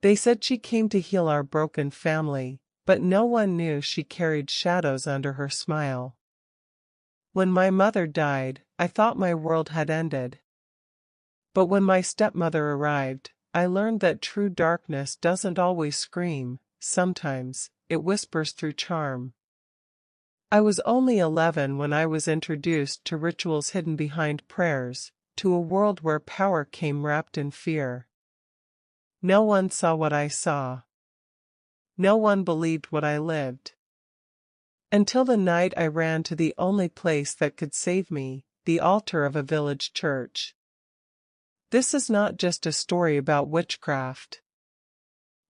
They said she came to heal our broken family, but no one knew she carried shadows under her smile. When my mother died, I thought my world had ended. But when my stepmother arrived, I learned that true darkness doesn't always scream, sometimes, it whispers through charm. I was only 11 when I was introduced to rituals hidden behind prayers, to a world where power came wrapped in fear. No one saw what I saw. No one believed what I lived. Until the night I ran to the only place that could save me, the altar of a village church. This is not just a story about witchcraft.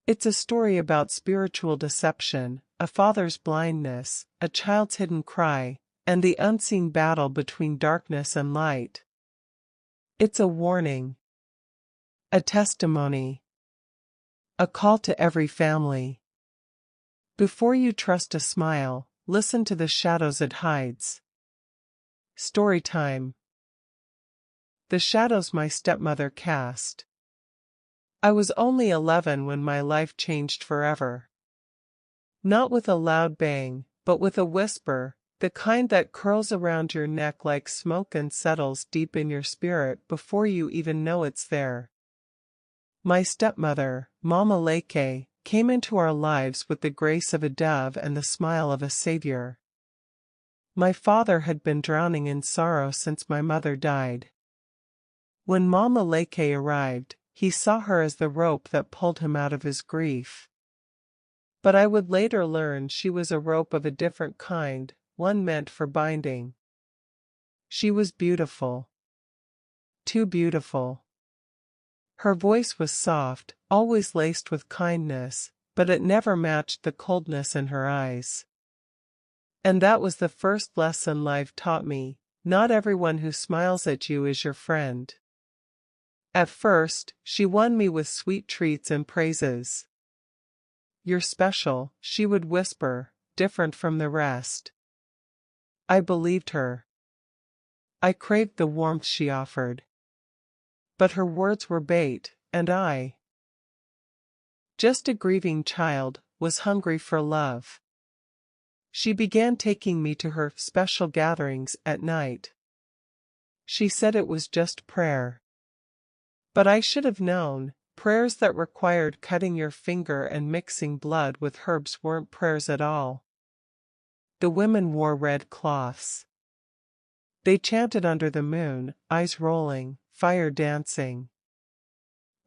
It's a story about spiritual deception, a father's blindness, a child's hidden cry, and the unseen battle between darkness and light. It's a warning, a testimony, a call to every family. Before you trust a smile, listen to the shadows it hides. Story time. The shadows my stepmother cast. I was only 11 when my life changed forever. Not with a loud bang, but with a whisper, the kind that curls around your neck like smoke and settles deep in your spirit before you even know it's there. My stepmother, Mama Leke, came into our lives with the grace of a dove and the smile of a savior. My father had been drowning in sorrow since my mother died. When Mama Leke arrived, he saw her as the rope that pulled him out of his grief. But I would later learn she was a rope of a different kind, one meant for binding. She was beautiful. Too beautiful. Her voice was soft, always laced with kindness, but it never matched the coldness in her eyes. And that was the first lesson life taught me: not everyone who smiles at you is your friend. At first, she won me with sweet treats and praises. "You're special," she would whisper, "different from the rest." I believed her. I craved the warmth she offered. But her words were bait, and I, just a grieving child, was hungry for love. She began taking me to her special gatherings at night. She said it was just prayer. But I should have known, prayers that required cutting your finger and mixing blood with herbs weren't prayers at all. The women wore red cloths. They chanted under the moon, eyes rolling, fire dancing.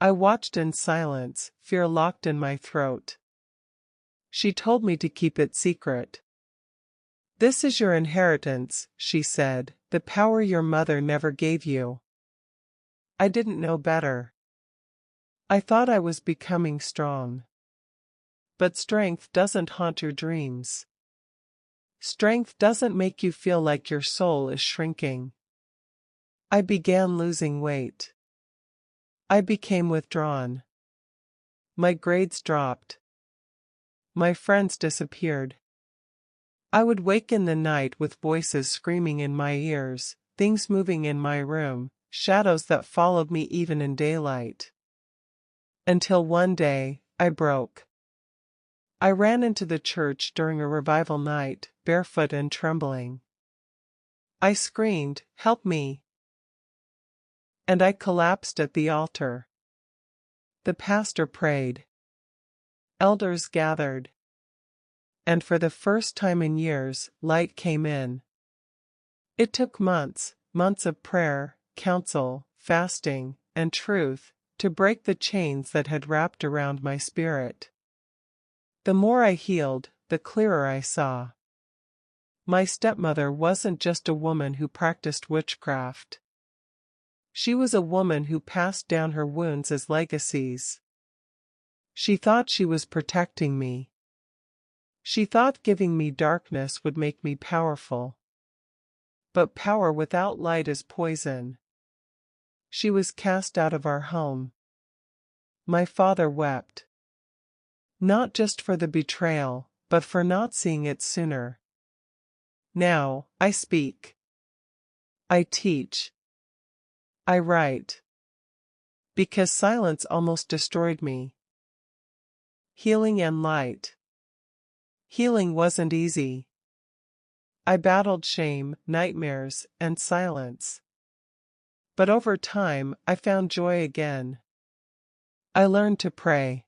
I watched in silence, fear locked in my throat. She told me to keep it secret. "This is your inheritance," she said, "the power your mother never gave you." I didn't know better. I thought I was becoming strong. But strength doesn't haunt your dreams. Strength doesn't make you feel like your soul is shrinking. I began losing weight. I became withdrawn. My grades dropped. My friends disappeared. I would wake in the night with voices screaming in my ears, things moving in my room, shadows that followed me even in daylight. Until one day, I broke. I ran into the church during a revival night, barefoot and trembling. I screamed, "Help me!" And I collapsed at the altar. The pastor prayed. Elders gathered. And for the first time in years, light came in. It took months, months of prayer, counsel, fasting, and truth, to break the chains that had wrapped around my spirit. The more I healed, the clearer I saw. My stepmother wasn't just a woman who practiced witchcraft. She was a woman who passed down her wounds as legacies. She thought she was protecting me. She thought giving me darkness would make me powerful. But power without light is poison. She was cast out of our home. My father wept. Not just for the betrayal, but for not seeing it sooner. Now, I speak. I teach. I write. Because silence almost destroyed me. Healing and light. Healing wasn't easy. I battled shame, nightmares, and silence. But over time, I found joy again. I learned to pray.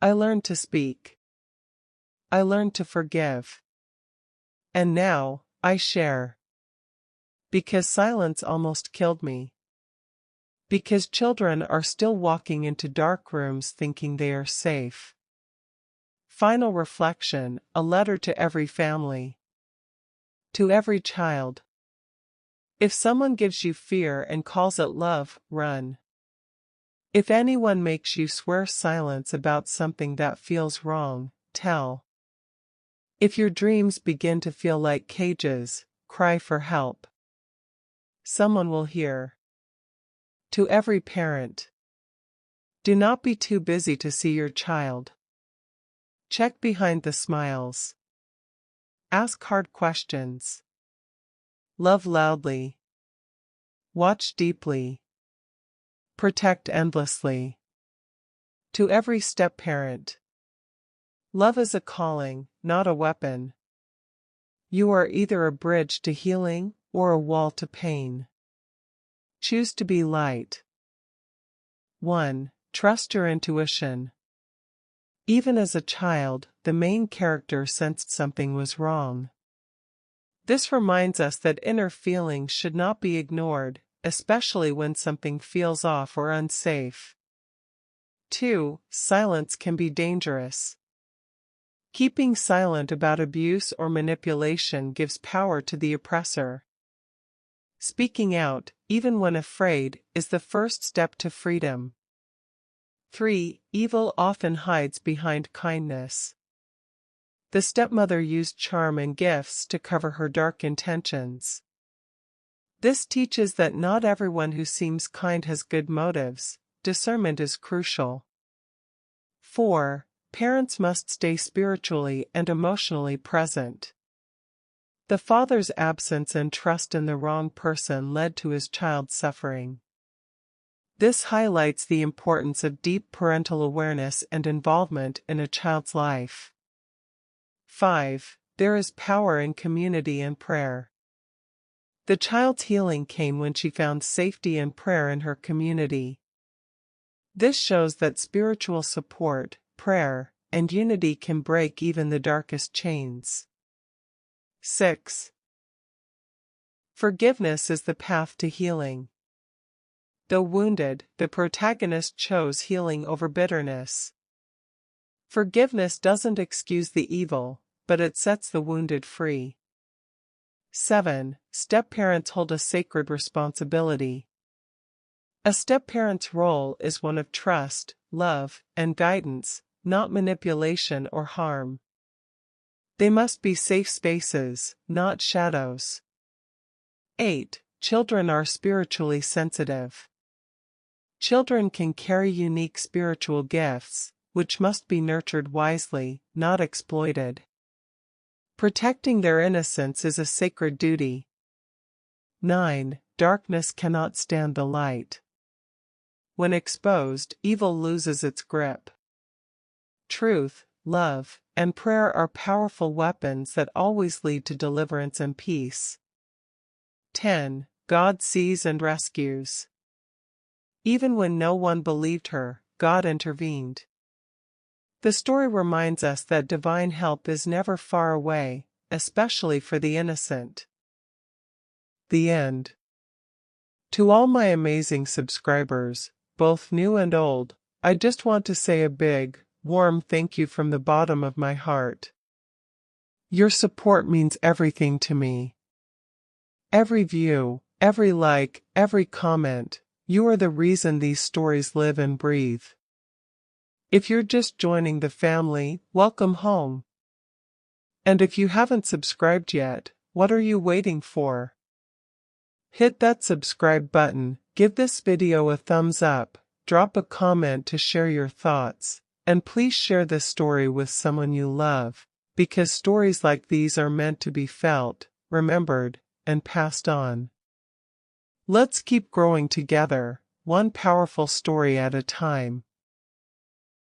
I learned to speak. I learned to forgive. And now, I share. Because silence almost killed me. Because children are still walking into dark rooms thinking they are safe. Final reflection, a letter to every family. To every child. If someone gives you fear and calls it love, run. If anyone makes you swear silence about something that feels wrong, tell. If your dreams begin to feel like cages, cry for help. Someone will hear. To every parent. Do not be too busy to see your child. Check behind the smiles. Ask hard questions. Love loudly. Watch deeply. Protect endlessly. To every step-parent. Love is a calling, not a weapon. You are either a bridge to healing or a wall to pain. Choose to be light. 1. Trust your intuition. Even as a child, the main character sensed something was wrong. This reminds us that inner feelings should not be ignored, especially when something feels off or unsafe. 2. Silence can be dangerous. Keeping silent about abuse or manipulation gives power to the oppressor. Speaking out, even when afraid, is the first step to freedom. 3. Evil often hides behind kindness. The stepmother used charm and gifts to cover her dark intentions. This teaches that not everyone who seems kind has good motives. Discernment is crucial. 4. Parents must stay spiritually and emotionally present. The father's absence and trust in the wrong person led to his child's suffering. This highlights the importance of deep parental awareness and involvement in a child's life. 5. There is power in community and prayer. The child's healing came when she found safety and prayer in her community. This shows that spiritual support, prayer, and unity can break even the darkest chains. 6. Forgiveness is the path to healing. Though wounded, the protagonist chose healing over bitterness. Forgiveness doesn't excuse the evil, but it sets the wounded free. 7. Step-parents hold a sacred responsibility. A step-parent's role is one of trust, love, and guidance, not manipulation or harm. They must be safe spaces, not shadows. 8. Children are spiritually sensitive. Children can carry unique spiritual gifts, which must be nurtured wisely, not exploited. Protecting their innocence is a sacred duty. 9. Darkness cannot stand the light. When exposed, evil loses its grip. Truth, love, and prayer are powerful weapons that always lead to deliverance and peace. 10. God sees and rescues. Even when no one believed her, God intervened. The story reminds us that divine help is never far away, especially for the innocent. The end. To all my amazing subscribers, both new and old, I just want to say a big, warm thank you from the bottom of my heart. Your support means everything to me. Every view, every like, every comment, you are the reason these stories live and breathe. If you're just joining the family, welcome home. And if you haven't subscribed yet, what are you waiting for? Hit that subscribe button, give this video a thumbs up, drop a comment to share your thoughts, and please share this story with someone you love, because stories like these are meant to be felt, remembered, and passed on. Let's keep growing together, one powerful story at a time.